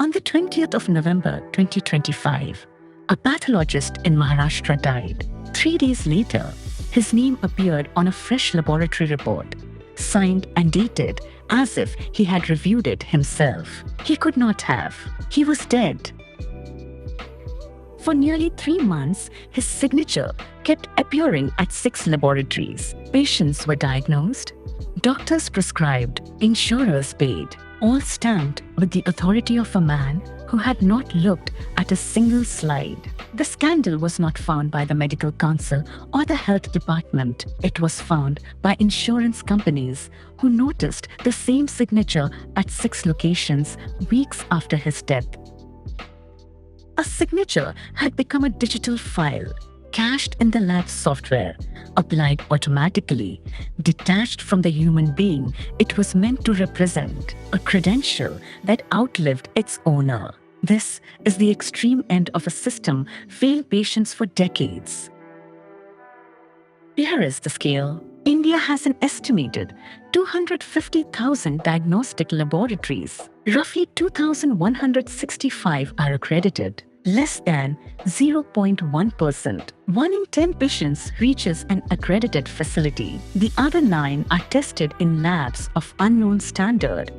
On the 20th of November 2025, a pathologist in Maharashtra died. 3 days later, his name appeared on a fresh laboratory report, signed and dated as if he had reviewed it himself. He could not have. He was dead. For nearly 3 months, his signature kept appearing at 6 laboratories. Patients were diagnosed, doctors prescribed, insurers paid, all stamped with the authority of a man who had not looked at a single slide. The scandal was not found by the medical council or the health department. It was found by insurance companies who noticed the same signature at 6 locations weeks after his death. A signature had become a digital file, cached in the lab software, applied automatically, detached from the human being it was meant to represent, a credential that outlived its owner. This is the extreme end of a system failed patients for decades. Here is the scale. India has an estimated 250,000 diagnostic laboratories. Roughly 2,165 are accredited. Less than 0.1%. 1 in 10 patients reaches an accredited facility. The other 9 are tested in labs of unknown standard.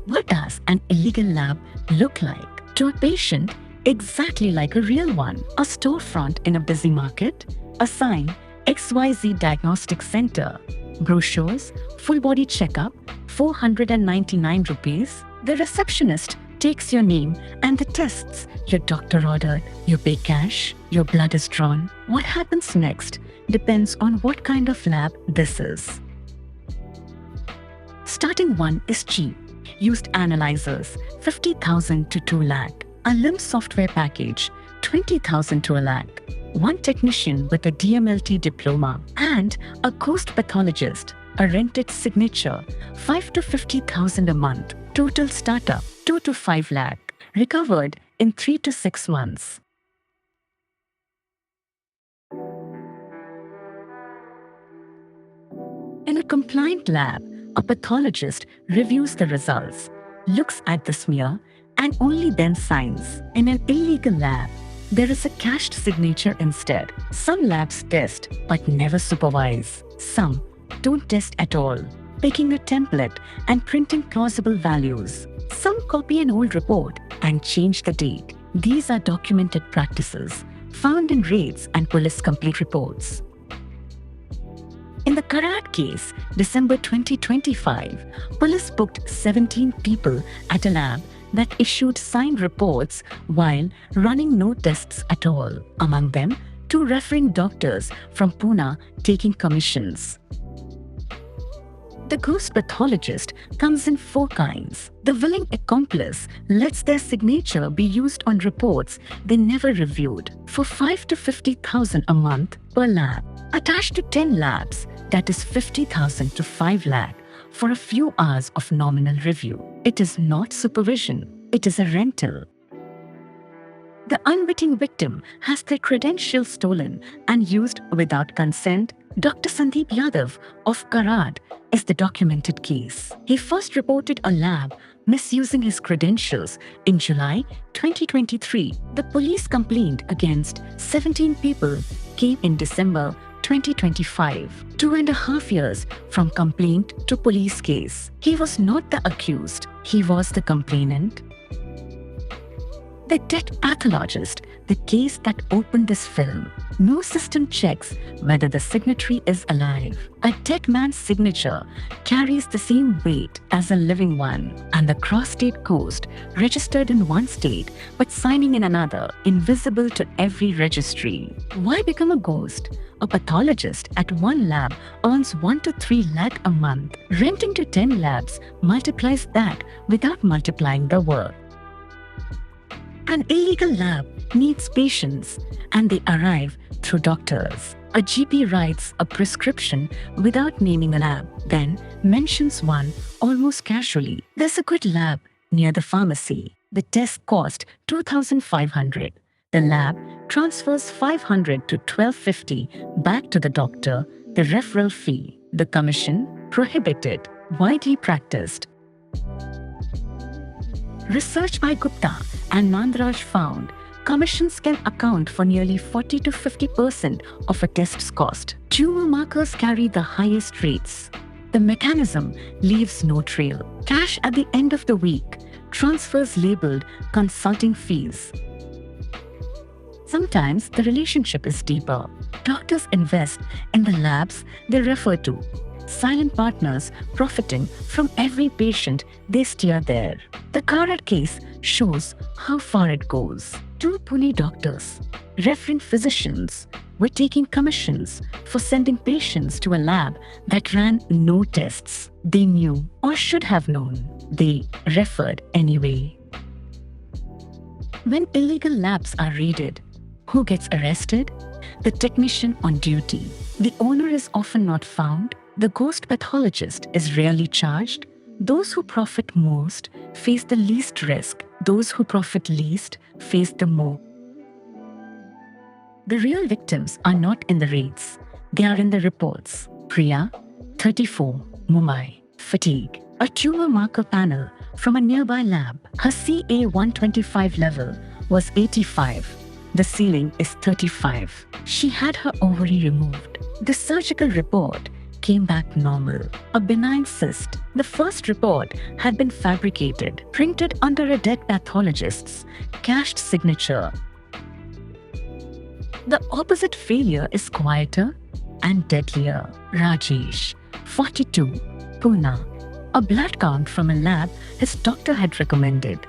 What does an illegal lab look like? To a patient, exactly like a real one. A storefront in a busy market, a sign, XYZ Diagnostic Center, brochures, full body checkup, 499 rupees. The receptionist takes your name and the tests your doctor ordered. You pay cash, your blood is drawn. What happens next depends on what kind of lab this is. Starting one is cheap. Used analyzers, 50,000 to 2 lakh. A LIMS software package, 20,000 to a lakh. 1 technician with a DMLT diploma and a ghost pathologist, a rented signature, 5 to 50,000 a month. Total startup, 2 to 5 lakh. Recovered in 3 to 6 months. In a compliant lab, a pathologist reviews the results, looks at the smear, and only then signs. In an illegal lab, there is a cached signature instead. Some labs test but never supervise. Some don't test at all, picking a template and printing plausible values. Some copy an old report and change the date. These are documented practices found in raids and police complete reports. In the Karat case, December 2025, police booked 17 people at a lab that issued signed reports while running no tests at all. Among them, 2 referring doctors from Pune taking commissions. The ghost pathologist comes in 4 kinds. The willing accomplice lets their signature be used on reports they never reviewed for 5 to 50,000 a month per lab. Attached to 10 labs, that is 50,000 to 5 lakh for a few hours of nominal review. It is not supervision, it is a rental. The unwitting victim has their credentials stolen and used without consent. Dr. Sandeep Yadav of Karad is the documented case. He first reported a lab misusing his credentials in July 2023. The police complaint against 17 people came in December 2025, 2.5 years from complaint to police case. He was not the accused, he was the complainant. The dead pathologist, the case that opened this film. No system checks whether the signatory is alive. A dead man's signature carries the same weight as a living one, and the cross-state ghost registered in one state but signing in another, invisible to every registry. Why become a ghost? A pathologist at one lab earns 1 to 3 lakh a month. Renting to 10 labs multiplies that without multiplying the work. An illegal lab needs patients, and they arrive through doctors. A GP writes a prescription without naming a lab, then mentions one almost casually. There's a good lab near the pharmacy. The test cost 2,500. The lab transfers 500 to 1,250 back to the doctor, the referral fee. The commission, prohibited, widely practiced. Research by Gupta and Mandraj found commissions can account for nearly 40 to 50% of a test's cost. Tumor markers carry the highest rates. The mechanism leaves no trail. Cash at the end of the week. Transfers labeled consulting fees. Sometimes the relationship is deeper. Doctors invest in the labs they refer to. Silent partners profiting from every patient they steer there. The current case shows how far it goes. Two Pune doctors, referring physicians, were taking commissions for sending patients to a lab that ran no tests. They knew or should have known. They referred anyway. When illegal labs are raided, who gets arrested? The technician on duty. The owner is often not found. The ghost pathologist is rarely charged. Those who profit most face the least risk. Those who profit least face the more. The real victims are not in the raids. They are in the reports. Priya, 34, Mumbai. Fatigue. A tumor marker panel from a nearby lab. Her CA125 level was 85. The ceiling is 35. She had her ovary removed. The surgical report came back normal. A benign cyst. The first report had been fabricated, printed under a dead pathologist's cashed signature. The opposite failure is quieter and deadlier. Rajesh, 42, Pune. A blood count from a lab his doctor had recommended.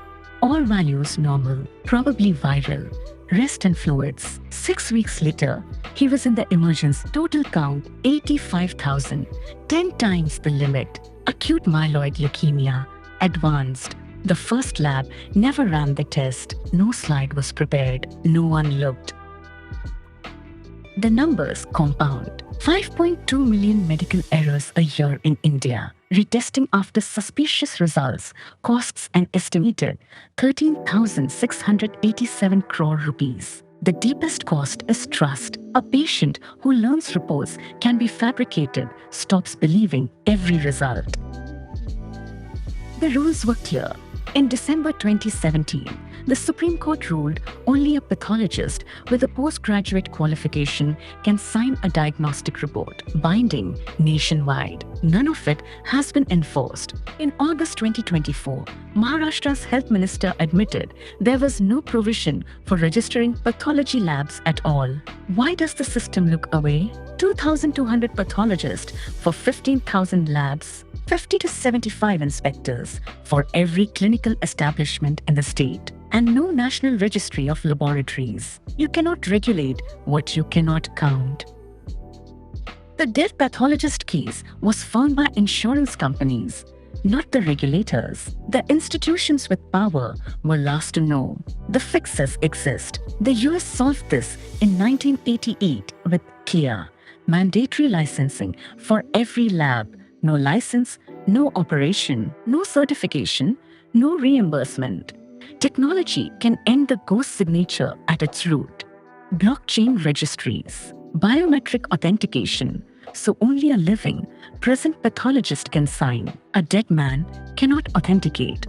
All values normal, probably viral. Rest and fluids. 6 weeks later, he was in the emergency. Total count 85,000, 10 times the limit. Acute myeloid leukemia, advanced. The first lab never ran the test. No slide was prepared. No one looked. The numbers compound. 5.2 million medical errors a year in India. Retesting after suspicious results costs an estimated 13,687 crore rupees. The deepest cost is trust. A patient who learns reports can be fabricated stops believing every result. The rules were clear. In December 2017, the Supreme Court ruled only a pathologist with a postgraduate qualification can sign a diagnostic report, binding nationwide. None of it has been enforced. In August 2024, Maharashtra's health minister admitted there was no provision for registering pathology labs at all. Why does the system look away? 2,200 pathologists for 15,000 labs. 50 to 75 inspectors for every clinical establishment in the state, and no national registry of laboratories. You cannot regulate what you cannot count. The dead pathologist case was found by insurance companies, not the regulators. The institutions with power were last to know. The fixes exist. The US solved this in 1988 with clear, mandatory licensing for every lab. No license, no operation, no certification, no reimbursement. Technology can end the ghost signature at its root. Blockchain registries, biometric authentication, so only a living, present pathologist can sign. A dead man cannot authenticate.